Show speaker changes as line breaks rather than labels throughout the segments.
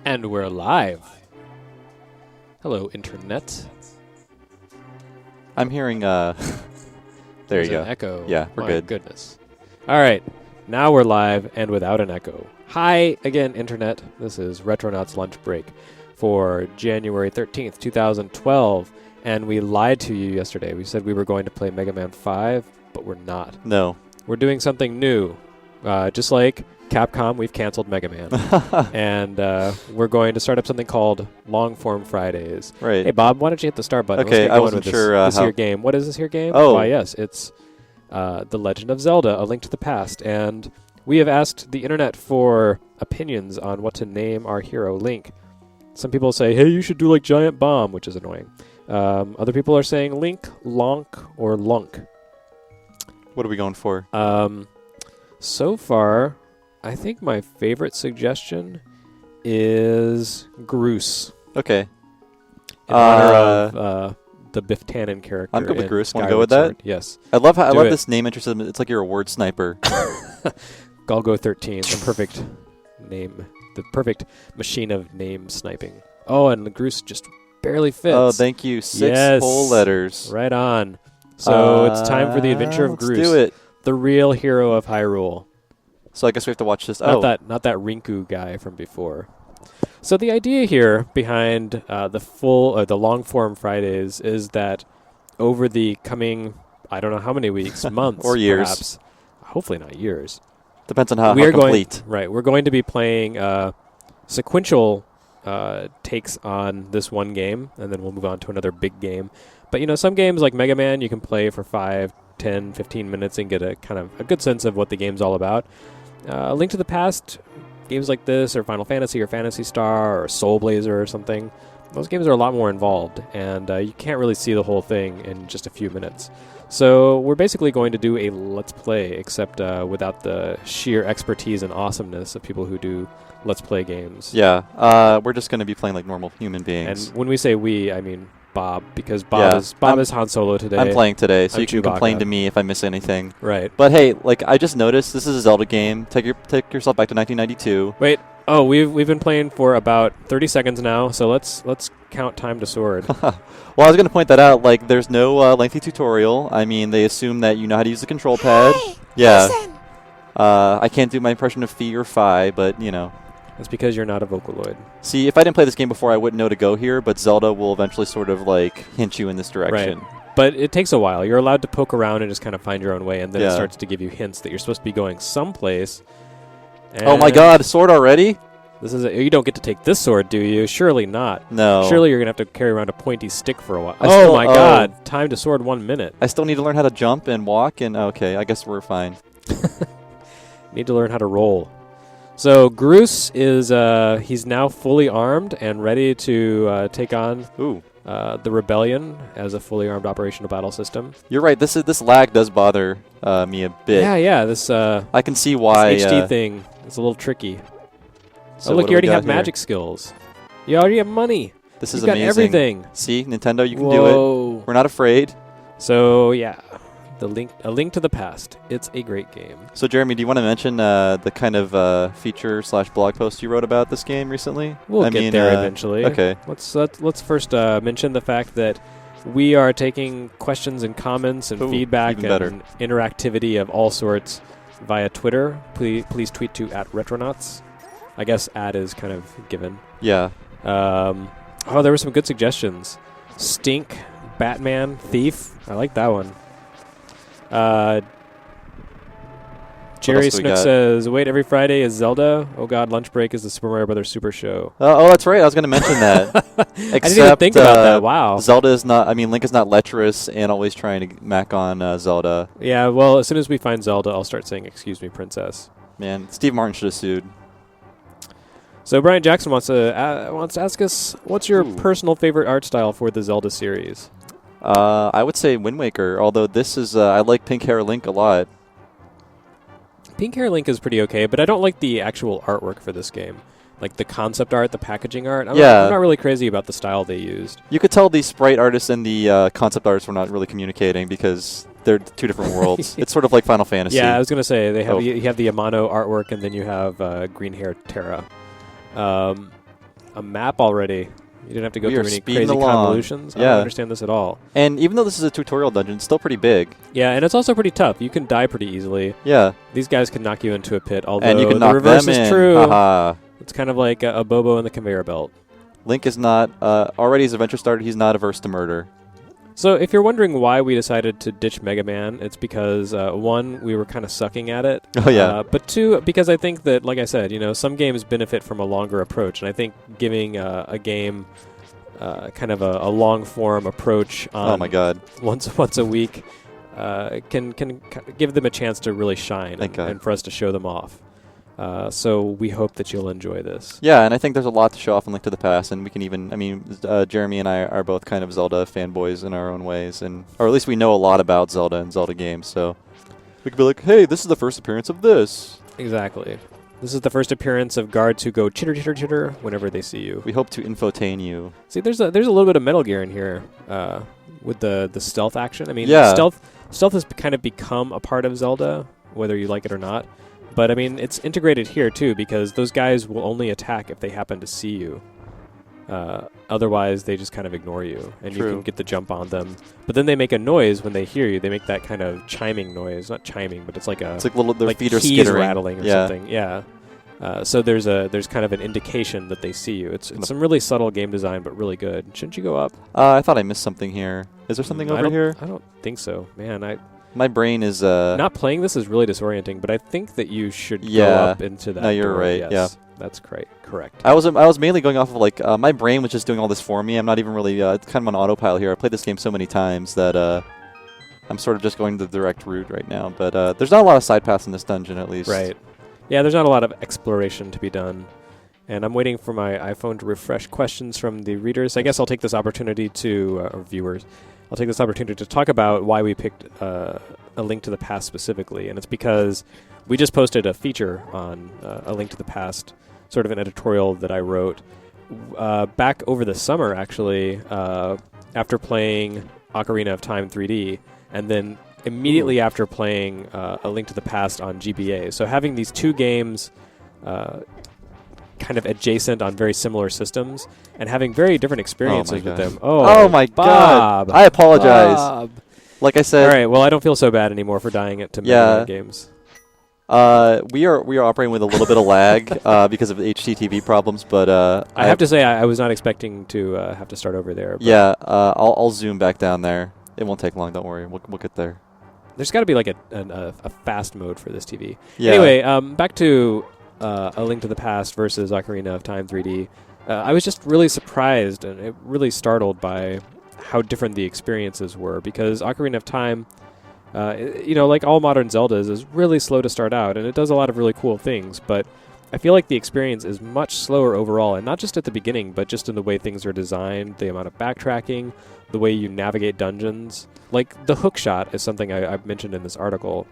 And we're live. Hello, Internet.
I'm hearing, there
There's
you go.
An echo.
Yeah, we're
My
good.
Goodness. All right. Now we're live and without an echo. Hi again, Internet. This is Retronauts Lunch Break for January 13th, 2012. And we lied to you yesterday. We said we were going to play Mega Man 5, but we're not.
No.
We're doing something new. Just like Capcom, we've canceled Mega Man. And we're going to start up something called Longform Fridays.
Right.
Hey, Bob, why don't you hit the start button?
Okay,
Let's get
I
going
wasn't
with
sure,
this
how-
here game. What is this here game?
Oh.
Why, yes, it's The Legend of Zelda, A Link to the Past. And we have asked the Internet for opinions on what to name our hero, Link. Some people say, hey, you should do like Giant Bomb, which is annoying. Other people are saying Link, Lonk, or Lunk.
What are we going for?
So far, I think my favorite suggestion is Groose.
Okay.
In honor of the Biff Tannen character.
I'm good with
in
Groose. Wanna
Skyward
go with that?
Sword. Yes.
I love
Do it.
this name interest. It's like you're a word sniper.
Galgo 13, the perfect name. The perfect machine of name sniping. Oh, and the Groose just barely fits.
Oh, thank you. 6 whole letters.
Right on. So it's time for the adventure of
let's
Groose.
do it.
The real hero of Hyrule.
So I guess we have to watch this.
Not that Rinku guy from before. So the idea here behind the long form Fridays is that over the coming, I don't know how many weeks, months,
Or years.
perhaps, hopefully not years.
Depends on how
we are
complete.
We're going to be playing sequential takes on this one game, and then we'll move on to another big game. But some games like Mega Man you can play for 5, 10, 15 minutes and get a kind of a good sense of what the game's all about. A Link to the Past, games like this, or Final Fantasy, or Phantasy Star, or Soul Blazer, or something, those games are a lot more involved, and you can't really see the whole thing in just a few minutes. So we're basically going to do a Let's Play, except without the sheer expertise and awesomeness of people who do Let's Play games.
Yeah. We're just going to be playing like normal human beings.
And when we say we, I mean Bob, because Bob is Han Solo today.
I'm playing today, so
I'm
you can
Chewbacca.
complain to me if I miss anything.
Right.
But hey, like I just noticed, this is a Zelda game. Take yourself back to 1992.
Wait. Oh, we've been playing for about 30 seconds now, so let's count time to sword.
Well, I was going to point that out. Like, there's no lengthy tutorial. I mean, they assume that you know how to use the control pad. Yeah.
Listen.
I can't do my impression of Fee or Fi, but
That's because you're not a Vocaloid.
See, if I didn't play this game before, I wouldn't know to go here. But Zelda will eventually sort of like hint you in this direction.
Right. But it takes a while. You're allowed to poke around and just kind of find your own way, and then it
Yeah.
starts to give you hints that you're supposed to be going someplace.
Oh my God, a sword already?
This is you don't get to take this sword, do you? Surely not.
No.
Surely you're gonna have to carry around a pointy stick for a while.
I
Oh
still-
my God! Time to sword 1 minute.
I still need to learn how to jump and walk, and okay, I guess we're fine.
Need to learn how to roll. So Groose is he's now fully armed and ready to take on the rebellion as a fully armed operational battle system.
You're right. This lag does bother me a bit.
Yeah. This
I can see why.
this HD thing is a little tricky.
So
oh
what
look,
do
you
we
already
got
have
here?
magic skills. You already have money.
This
You've
is
got
amazing.
everything.
See, Nintendo, you can do it.
Whoa.
We're not afraid.
So yeah, A Link to the Past. It's a great game.
So Jeremy, do you want to mention the kind of feature/blog post you wrote about this game recently?
We'll get there eventually.
Okay.
Let's first mention the fact that we are taking questions and comments and feedback
even better.
and interactivity of all sorts via Twitter. Please tweet to @Retronauts. I guess is kind of given.
Yeah.
There were some good suggestions. Stink, Batman, Thief. I like that one. Jerry
else do we
Snook
got?
says, wait, every Friday is Zelda? Oh God, Lunch Break is the Super Mario Brothers Super Show.
Oh, that's right. I was going to mention that.
I didn't even think about that. Wow.
Zelda is not. I mean, Link is not lecherous and always trying to mac on Zelda.
Yeah, well, as soon as we find Zelda, I'll start saying, excuse me, princess.
Man, Steve Martin should have sued.
So Brian Jackson wants to ask us, what's your personal favorite art style for the Zelda series?
I would say Wind Waker, although this is, I like Pink Hair Link a lot.
Pink Hair Link is pretty okay, but I don't like the actual artwork for this game. Like the concept art, the packaging art. I'm not really crazy about the style they used.
You could tell the sprite artists and the concept artists were not really communicating because they're two different worlds. It's sort of like Final Fantasy.
Yeah, I was gonna say they have you have the Amano artwork, and then you have green hair Terra. A map already. You didn't have to go through any crazy convolutions. I don't understand this at all.
And even though this is a tutorial dungeon, it's still pretty big.
Yeah, and it's also pretty tough. You can die pretty easily.
Yeah.
These guys can knock you into a pit, although
and you can
the
knock
reverse
them
is
in.
true.
Haha.
It's kind of like a Bobo in the conveyor belt.
Link is not, already as adventure started, he's not averse to murder.
So if you're wondering why we decided to ditch Mega Man, it's because, one, we were kind of sucking at it.
Oh, yeah.
But two, because I think that, like I said, some games benefit from a longer approach. And I think giving a game kind of a long-form approach on
oh, my God.
once a week can give them a chance to really shine and for us to show them off. So we hope that you'll enjoy this.
Yeah, and I think there's a lot to show off in Link to the Past, and we can even, Jeremy and I are both kind of Zelda fanboys in our own ways, or at least we know a lot about Zelda and Zelda games, so we could be like, hey, this is the first appearance of this.
Exactly. This is the first appearance of guards who go chitter, chitter, chitter whenever they see you.
We hope to infotain you.
See, there's a little bit of Metal Gear in here with the stealth action. I mean, stealth has kind of become a part of Zelda, whether you like it or not. But, I mean, it's integrated here, too, because those guys will only attack if they happen to see you. Otherwise, they just kind of ignore you, and you can get the jump on them. But then they make a noise when they hear you. They make that kind of chiming noise. Not chiming, but it's like a...
It's like little, their feet are
keys
skittering.
rattling or something. Yeah. So there's kind of an indication that they see you. It's some really subtle game design, but really good. Shouldn't you go up?
I thought I missed something here. Is there something over here?
I don't think so. Man,
my brain is...
not playing this is really disorienting, but I think that you should go up into that
No, you're
door.
right.
Yes,
yeah.
That's correct.
I was mainly going off of, my brain was just doing all this for me. I'm not even really... it's kind of on autopilot here. I played this game so many times that I'm sort of just going the direct route right now. But there's not a lot of side paths in this dungeon, at least.
Right. Yeah, there's not a lot of exploration to be done. And I'm waiting for my iPhone to refresh questions from the readers. I guess I'll take this opportunity or viewers, I'll take this opportunity to talk about why we picked A Link to the Past specifically. And it's because we just posted a feature on A Link to the Past, sort of an editorial that I wrote back over the summer, actually, after playing Ocarina of Time 3D, and then immediately after playing A Link to the Past on GBA. So having these two games kind of adjacent on very similar systems and having very different experiences with them.
Oh my
Bob.
God. I apologize.
Bob.
Like I said...
All right, well, I don't feel so bad anymore for dying it to Mega Man games.
We are operating with a little bit of lag because of HTTP problems, but
I have to say I was not expecting to have to start over there.
Yeah, I'll zoom back down there. It won't take long. Don't worry. We'll get there.
There's got to be like a fast mode for this TV.
Yeah.
Anyway, back to A Link to the Past versus Ocarina of Time 3D. I was just really surprised and really startled by how different the experiences were, because Ocarina of Time, like all modern Zeldas, is really slow to start out, and it does a lot of really cool things, but I feel like the experience is much slower overall, and not just at the beginning, but just in the way things are designed, the amount of backtracking, the way you navigate dungeons. Like, the hook shot is something I've mentioned in this article.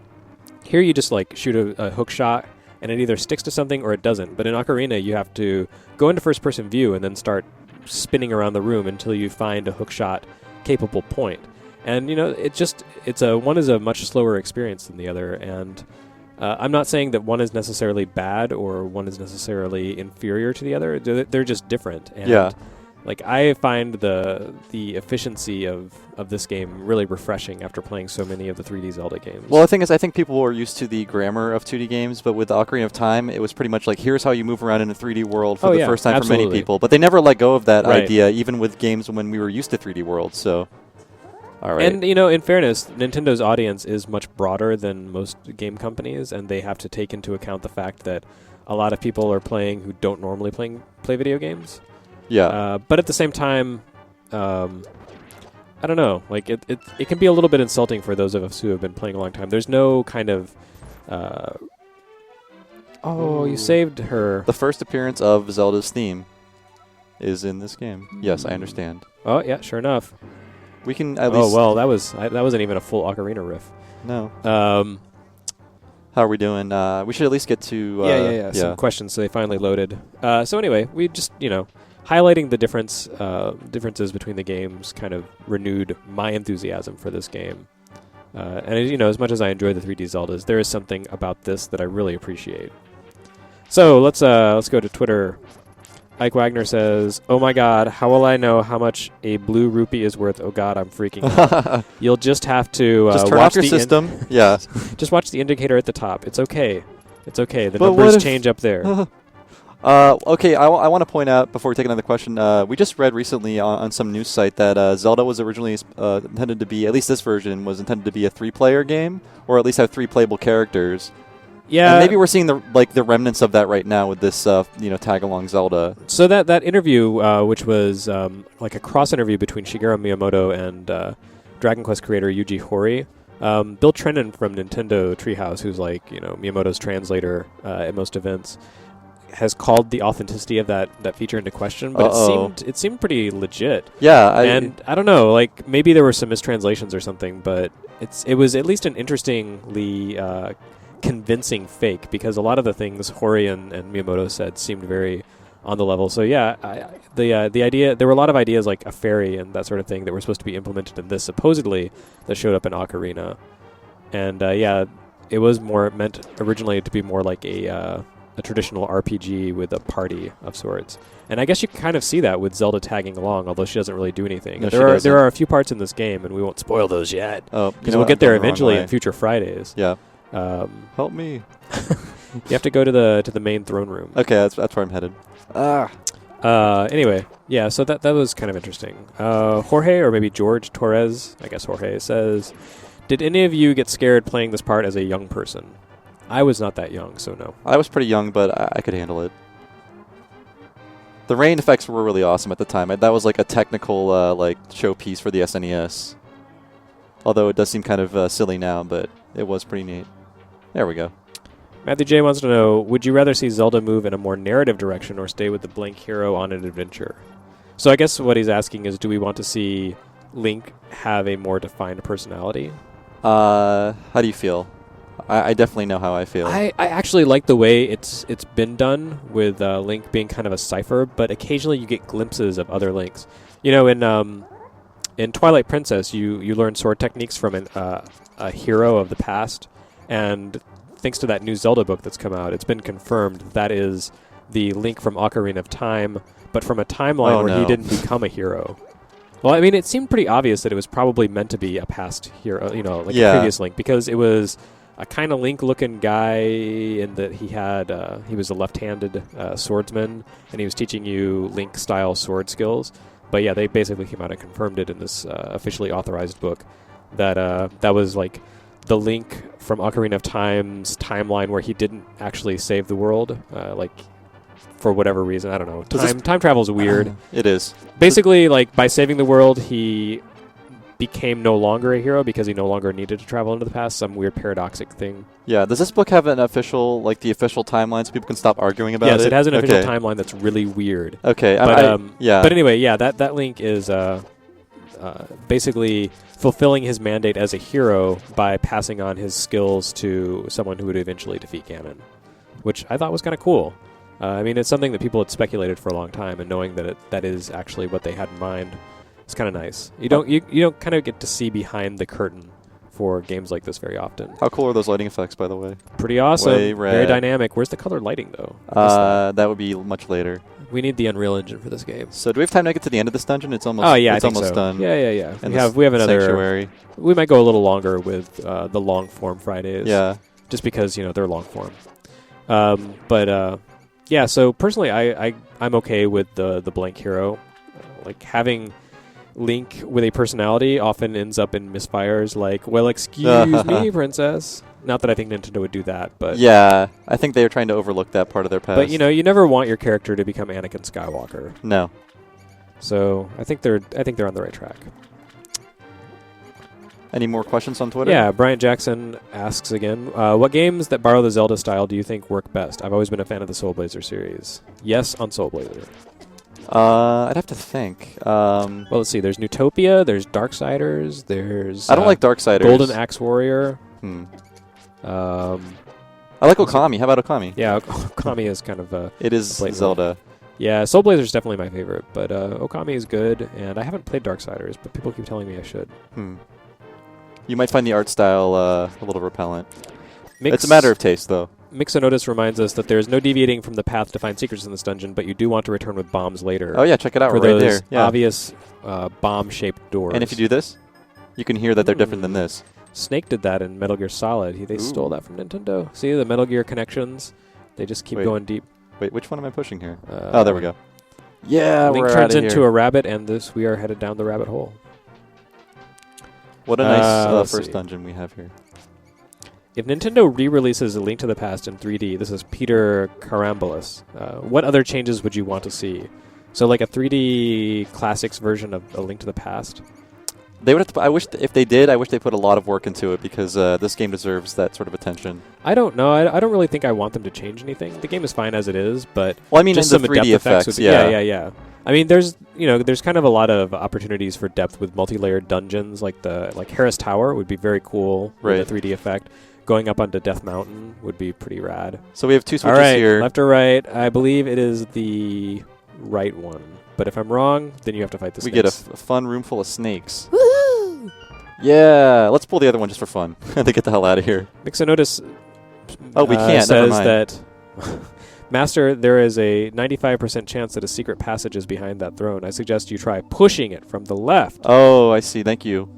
Here you just, shoot a hook shot, and it either sticks to something or it doesn't. But in Ocarina, you have to go into first-person view and then start spinning around the room until you find a hook shot capable point. And, one is a much slower experience than the other, and I'm not saying that one is necessarily bad or one is necessarily inferior to the other. They're just different. And I find the efficiency of this game really refreshing after playing so many of the 3D Zelda games.
Well, the thing is, I think people are used to the grammar of 2D games, but with Ocarina of Time, it was pretty much like, here's how you move around in a 3D world for the first time for many people. But they never let go of that idea, even with games when we were used to 3D worlds, so... All right.
And, in fairness, Nintendo's audience is much broader than most game companies, and they have to take into account the fact that a lot of people are playing who don't normally play video games.
Yeah.
But at the same time, I don't know. It can be a little bit insulting for those of us who have been playing a long time. There's no kind of... you saved her.
The first appearance of Zelda's theme is in this game. Yes, I understand.
Oh, yeah, sure enough.
We can at least...
Oh, well, that wasn't even a full Ocarina riff.
No. How are we doing? We should at least get to...
Some questions, so they finally loaded. So anyway, we just, highlighting the differences between the games kind of renewed my enthusiasm for this game. And as much as I enjoy the 3D Zeldas, there is something about this that I really appreciate. So let's go to Twitter. Ike Wagner says, "Oh my God, how will I know how much a blue rupee is worth? Oh God, I'm freaking out. You'll just have to
just turn off your system. Yeah,
just watch the indicator at the top. It's okay. It's okay. The numbers change up there."
Okay, I want to point out before we take another question. We just read recently on some news site that Zelda was originally intended to be, at least this version was intended to be a 3-player game, or at least have 3 playable characters.
Yeah,
and maybe we're seeing the remnants of that right now with this tag along Zelda.
So that interview, which was like a cross interview between Shigeru Miyamoto and Dragon Quest creator Yuji Horii, Bill Trennan from Nintendo Treehouse, who's like Miyamoto's translator at most events, has called the authenticity of that feature into question, but it seemed pretty legit.
Yeah,
and I don't know, like maybe there were some mistranslations or something, but it was at least an interestingly convincing fake, because a lot of the things Horii and Miyamoto said seemed very on the level. So yeah, the idea, there were a lot of ideas like a fairy and that sort of thing that were supposed to be implemented in this supposedly that showed up in Ocarina, and it was meant originally to be more like a traditional RPG with a party of sorts. And I guess you can kind of see that with Zelda tagging along, although she doesn't really do anything.
No,
there are a few parts in this game, and we won't spoil those yet. Because we'll get there eventually in future Fridays.
Yeah. Help me.
You have to go to the main throne room.
Okay, that's where I'm headed.
Anyway, yeah, so that was kind of interesting. Jorge, or maybe George Torres, I guess Jorge, says, "Did any of you get scared playing this part as a young person?" I was not that young, so no.
I was pretty young, but I could handle it. The rain effects were really awesome at the time. That was like a technical showpiece for the SNES. Although it does seem kind of silly now, but it was pretty neat. There we go.
Matthew J. wants to know, would you rather see Zelda move in a more narrative direction or stay with the blank hero on an adventure? So I guess what he's asking is, do we want to see Link have a more defined personality?
How do you feel? I definitely know how I feel.
I actually like the way it's been with Link being kind of a cipher, but occasionally you get glimpses of other Links. In Twilight Princess, you learn sword techniques from a hero of the past, and thanks to that new Zelda book that's come out, it's been confirmed that is the Link from Ocarina of Time, but from a timeline where he didn't become a hero. Well, I mean, it seemed pretty obvious that it was probably meant to be a past hero, a previous Link, because it was a kind of Link-looking guy in that he was a left-handed swordsman, and he was teaching you Link-style sword skills. But yeah, they basically came out and confirmed it in this officially authorized book that was like the Link from Ocarina of Time's timeline where he didn't actually save the world, for whatever reason. I don't know. Time travel is weird.
It is.
Basically, like, by saving the world, he became no longer a hero because he no longer needed to travel into the past, some weird paradoxic thing.
Yeah, does this book have an official, the official timeline so people can stop arguing about it?
Yes, it has an official timeline that's really weird.
Okay,
but anyway, yeah, that Link is basically fulfilling his mandate as a hero by passing on his skills to someone who would eventually defeat Ganon, which I thought was kind of cool. I mean, it's something that people had speculated for a long time, and knowing that that is actually what they had in mind, it's kind of nice. You don't kind of get to see behind the curtain for games like this very often.
How cool are those lighting effects, by the way?
Pretty awesome. Very dynamic. Where's the colored lighting, though?
That would be much later.
We need the Unreal Engine for this game.
So do we have time to get to the end of this dungeon? It's almost.
Oh yeah,
it's almost done.
Yeah.
And
we have another
sanctuary.
We might go a little longer with the long form Fridays.
Yeah.
Just because they're long form. Yeah. So personally, I'm okay with the blank hero. Like having Link with a personality often ends up in misfires. Like, well, excuse me, princess. Not that I think Nintendo would do that, but
yeah, I think they are trying to overlook that part of their past.
But you never want your character to become Anakin Skywalker.
No.
So I think they're on the right track.
Any more questions on Twitter?
Yeah, Bryant Jackson asks again, what games that borrow the Zelda style do you think work best? I've always been a fan of the Soul Blazer series. Yes, on Soul Blazer.
I'd have to think.
Well, let's see. There's Newtopia. There's Darksiders. There's
I don't like Darksiders.
Golden Axe Warrior.
I like Okami. How about Okami?
Yeah, Okami is kind of
it is Zelda.
Yeah, Soul Blazer is definitely my favorite, but Okami is good, and I haven't played Darksiders, but people keep telling me I should.
You might find the art style a little repellent. It's a matter of taste, though.
Mixonotus reminds us that there's no deviating from the path to find secrets in this dungeon, but you do want to return with bombs later.
Oh, yeah, check it out
for
right
those
there. Yeah.
obvious bomb-shaped doors.
And if you do this, you can hear that they're different than this.
Snake did that in Metal Gear Solid. They stole that from Nintendo. See the Metal Gear connections? They just keep going deep.
Wait, which one am I pushing here? Oh, there we go. Yeah,
Link
we're
turns
outta
into
here.
a rabbit, and we are headed down the rabbit hole.
What a nice first dungeon we have here.
If Nintendo re-releases A Link to the Past in 3D, this is Peter Carambolas. What other changes would you want to see? So like a 3D classics version of A Link to the Past?
They would have to, I wish if they did, I wish they put a lot of work into it because this game deserves that sort of attention.
I don't know. I don't really think I want them to change anything. The game is fine as it is, but
I mean,
just
in
some
the 3D
effects
effects,
yeah. I mean, there's kind of a lot of opportunities for depth with multi-layered dungeons, like Harris Tower would be very cool with a 3D effect. Going up onto Death Mountain would be pretty rad.
So we have two switches here.
Left or right? I believe it is the right one. But if I'm wrong, then you have to fight the snakes.
We get a fun room full of snakes. Woohoo! Yeah, let's pull the other one just for fun. To get the hell out of here.
Mixonotus
we can't.
says
Never mind.
that, Master, there is a 95% chance that a secret passage is behind that throne. I suggest you try pushing it from the left.
Oh, I see. Thank you.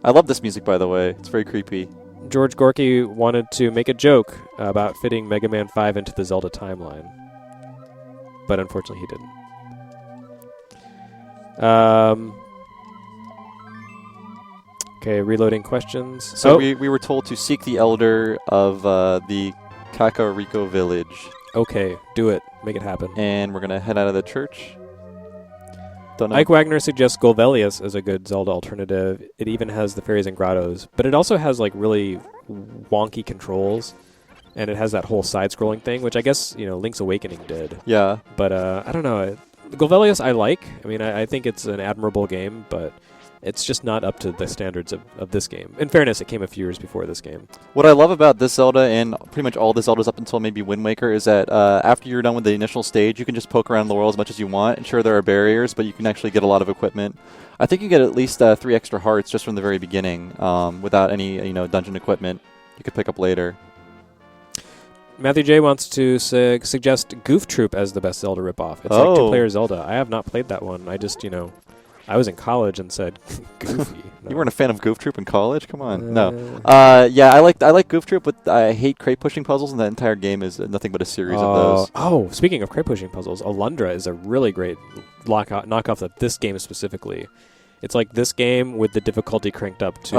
I love this music, by the way. It's very creepy.
George Gorky wanted to make a joke about fitting Mega Man 5 into the Zelda timeline. But unfortunately, he didn't. Okay, reloading questions.
So we were told to seek the elder of the Kakariko village.
Okay, do it. Make it happen.
And we're going to head out of the church. Don't know.
Ike Wagner suggests Golvelius as a good Zelda alternative. It even has the fairies and grottos, but it also has like really wonky controls, and it has that whole side-scrolling thing, which I guess Link's Awakening did.
Yeah.
But I don't know. Golvelius I like. I mean, I think it's an admirable game, but it's just not up to the standards of this game. In fairness, it came a few years before this game.
What I love about this Zelda and pretty much all the Zeldas up until maybe Wind Waker is that after you're done with the initial stage, you can just poke around the world as much as you want. And sure, there are barriers, but you can actually get a lot of equipment. I think you get at least 3 extra hearts just from the very beginning without any dungeon equipment you could pick up later.
Matthew J. wants to suggest Goof Troop as the best Zelda ripoff. It's like two-player Zelda. I have not played that one. I just, I was in college and said, goofy. No.
You weren't a fan of Goof Troop in college? Come on. No. Yeah, I like Goof Troop, but I hate crate pushing puzzles, and that entire game is nothing but a series of those.
Oh, speaking of crate pushing puzzles, Alundra is a really great knockoff of this game specifically. It's like this game with the difficulty cranked up to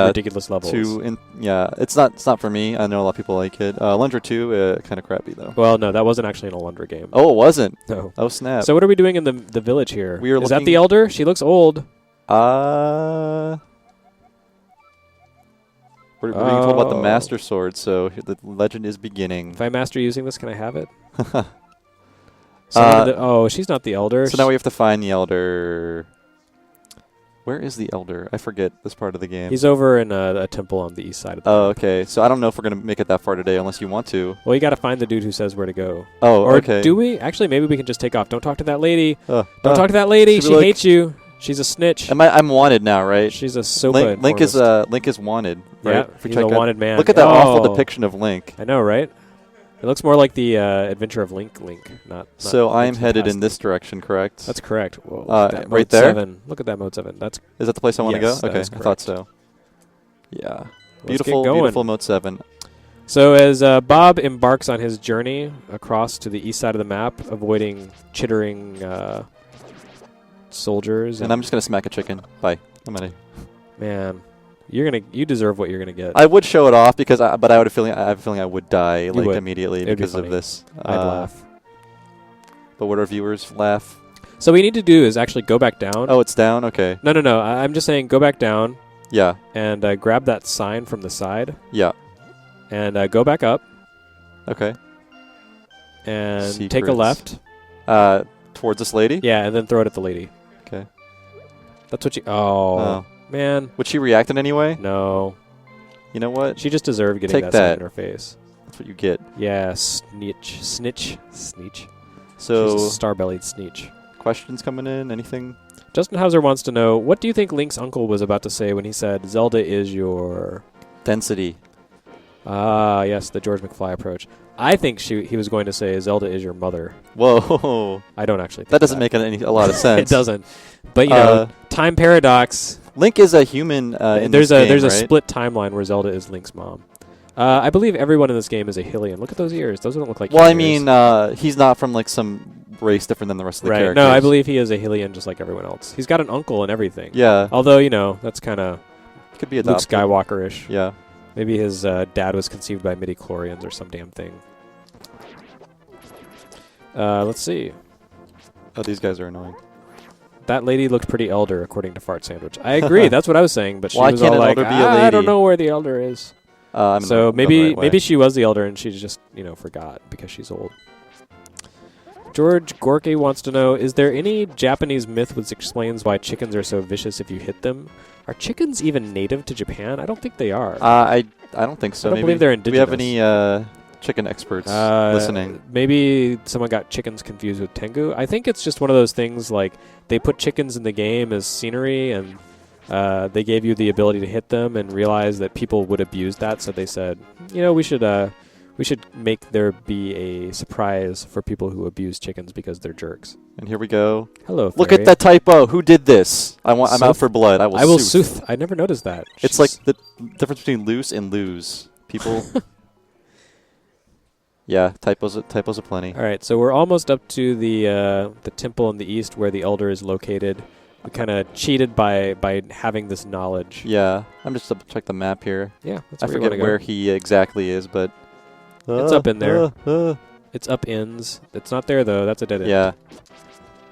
ridiculous levels.
It's not for me. I know a lot of people like it. Alundra 2, kind of crappy though.
Well, no, that wasn't actually an Alundra game.
Oh, it wasn't?
No.
Oh, snap.
So what are we doing in the village here?
Is
that the Elder? She looks old.
We're being told about the Master Sword, so the legend is beginning.
If I master using this, can I have it? She's not the Elder.
So now we have to find the Elder. Where is the Elder? I forget this part of the game.
He's over in a temple on the east side of the map.
Okay. So I don't know if we're going to make it that far today unless you want to.
Well, you got to find the dude who says where to go.
Oh, okay.
Or do we? Actually, maybe we can just take off. Don't talk to that lady. Don't talk to that lady. She hates you. She's a snitch.
I'm wanted now, right?
She's a sopa.
Link is wanted, right?
Yeah, he's a wanted man.
Look at that awful depiction of Link.
I know, right? It looks more like the Adventure of Link, not
so I'm headed in this direction, correct?
That's correct. Whoa,
right there?
7. Look at that Mode 7.
Is that the place I want to go? Okay, I thought so. Yeah. Beautiful Mode 7.
So as Bob embarks on his journey across to the east side of the map, avoiding chittering soldiers.
And I'm just going to smack a chicken. Bye. I'm out of here.
Man. You deserve what you're gonna get.
I would show it off because, I have a feeling I would die immediately because of this.
I'd laugh.
But would our viewers laugh?
So what we need to do is actually go back down.
Oh, it's down. Okay.
No. I'm just saying, go back down.
Yeah.
And grab that sign from the side.
Yeah.
And go back up.
Okay.
And
Secrets.
take a left.
Towards this lady.
Yeah, and then throw it at the lady.
Okay.
That's what you. Oh. Man.
Would she react in any way?
No.
You know what?
She just deserved getting that sign in her face.
That's what you get.
Yeah, snitch.
So
she's a star-bellied snitch.
Questions coming in? Anything?
Justin Hauser wants to know, what do you think Link's uncle was about to say when he said, Zelda is your...
Density.
Ah, yes, the George McFly approach. I think he was going to say, Zelda is your mother.
Whoa.
I don't actually think
that. Doesn't make a lot of sense.
It doesn't. But, you know, time paradox.
Link is a human in
there's
this game,
There's a
right?
split timeline where Zelda is Link's mom. I believe everyone in this game is a Hylian. Look at those ears. Those don't look like
Well, I
ears.
mean, he's not from, like, some race different than the rest of the characters.
No, I believe he is a Hylian just like everyone else. He's got an uncle and everything.
Yeah.
Although, you know, that's kind of
Could be
Luke
adopted.
Skywalker-ish.
Yeah.
Maybe his dad was conceived by midi-chlorians or some damn thing. Let's see.
Oh, these guys are annoying.
That lady looked pretty elder, according to Fart Sandwich. I agree. That's what I was saying. But she
Why
was
can't
all
an
like,
elder be a lady?
I don't know where the elder is. So maybe she was the elder and she just, you know, forgot because she's old. George Gorky wants to know, is there any Japanese myth which explains why chickens are so vicious if you hit them? Are chickens even native to Japan? I don't think they are.
I don't think so.
I don't believe they're indigenous.
Do we have any chicken experts listening?
Maybe someone got chickens confused with Tengu. I think it's just one of those things like they put chickens in the game as scenery and they gave you the ability to hit them and realized that people would abuse that. So they said, you know, we should make there be a surprise for people who abuse chickens because they're jerks.
And here we go.
Hello,
Look
fairy.
at that typo. Who did this? I'm out for blood. I will sooth.
I never noticed that.
It's like the difference between loose and lose. People. Yeah, typos aplenty.
All right, so we're almost up to the temple in the east where the elder is located. We kind of cheated by having this knowledge.
Yeah, I'm just to check the map here.
Yeah, that's
I forget where he exactly is, but
it's up in there. It's up ends. It's not there though. That's a dead end.
Yeah.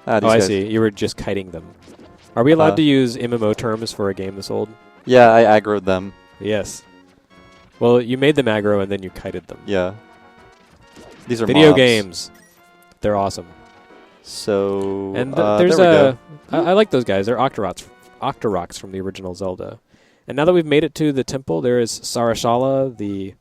I see. You were just kiting them. Are we allowed to use MMO terms for a game this old?
Yeah, I aggroed them.
Yes. Well, you made them aggro and then you kited them.
Yeah. These are
video
mobs.
games. They're awesome.
So
and
there's
I like those guys. They're Octoroks from the original Zelda. And now that we've made it to the temple, there is Sarashala, the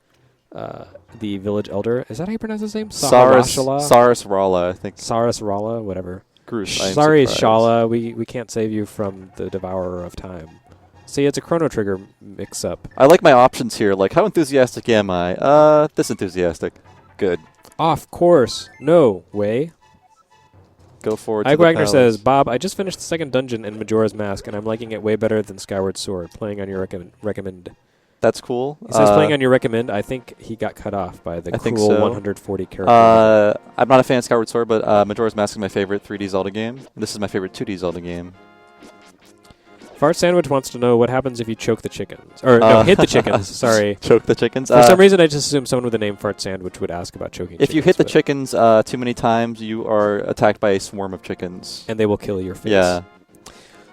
village elder. Is that how you pronounce his name?
Sarasrala, I think.
Sarasrala, whatever.
Sorry,
Shala. We can't save you from the devourer of time. See, it's a Chrono Trigger mix-up.
I like my options here. Like, how enthusiastic am I? This enthusiastic. Good.
Off course. No way.
Go forward.
Ike Wagner says, Bob, I just finished the second dungeon in Majora's Mask, and I'm liking it way better than Skyward Sword. Playing on your recommend.
That's cool.
He says playing on your recommend. I think he got cut off by the cruel 140 character.
I'm not a fan of Skyward Sword, but Majora's Mask is my favorite 3D Zelda game. And this is my favorite 2D Zelda game.
Fart Sandwich wants to know what happens if you choke the chickens. Or, no, hit the chickens. Sorry.
Choke the chickens?
For some reason, I just assumed someone with the name Fart Sandwich would ask about choking chickens.
If you hit the chickens too many times, you are attacked by a swarm of chickens.
And they will kill your face.
Yeah.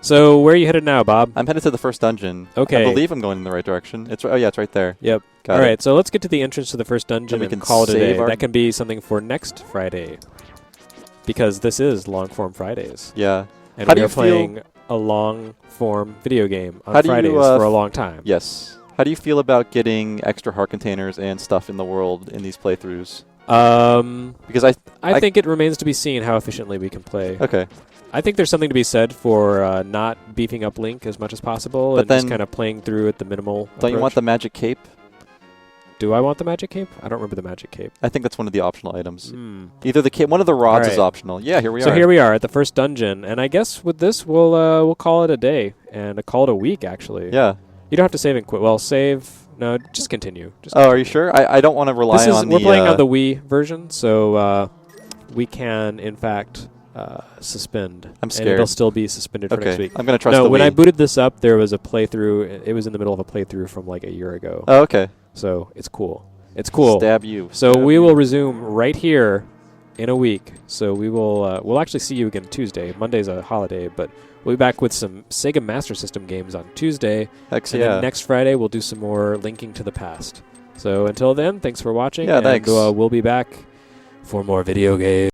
So, where are you headed now, Bob?
I'm headed to the first dungeon.
Okay.
I believe I'm going in the right direction. It's right there.
Yep.
Got
All
it.
right, so let's get to the entrance to the first dungeon and call it a day. That can be something for next Friday. Because this is Longform Fridays.
Yeah.
And we are playing a long-form video game on Fridays for a long time.
Yes. How do you feel about getting extra heart containers and stuff in the world in these playthroughs? Because I
think it remains to be seen how efficiently we can play.
Okay.
I think there's something to be said for not beefing up Link as much as possible and just kind of playing through at the minimal
Don't you want the magic cape?
Do I want the magic cape? I don't remember the magic cape.
I think that's one of the optional items. Either the cape, one of the rods is optional. Yeah, here we are.
So here we are at the first dungeon, and I guess with this we'll call it a day and call it a week actually.
Yeah.
You don't have to save and quit. Well, save. No, just continue.
Are you sure? I don't want to rely on the...
We're playing on the Wii version, so we can in fact suspend.
I'm scared.
And it'll still be suspended for next week.
I'm going to trust the Wii.
When I booted this up, there was a playthrough. It was in the middle of a playthrough from like a year ago.
Oh, okay.
So it's cool. It's cool.
Stab you.
So we will resume right here in a week. So we will we'll actually see you again Tuesday. Monday's a holiday, but we'll be back with some Sega Master System games on Tuesday. Then next Friday we'll do some more linking to the past. So until then, thanks for watching.
Yeah, thanks.
And we'll be back for more video games.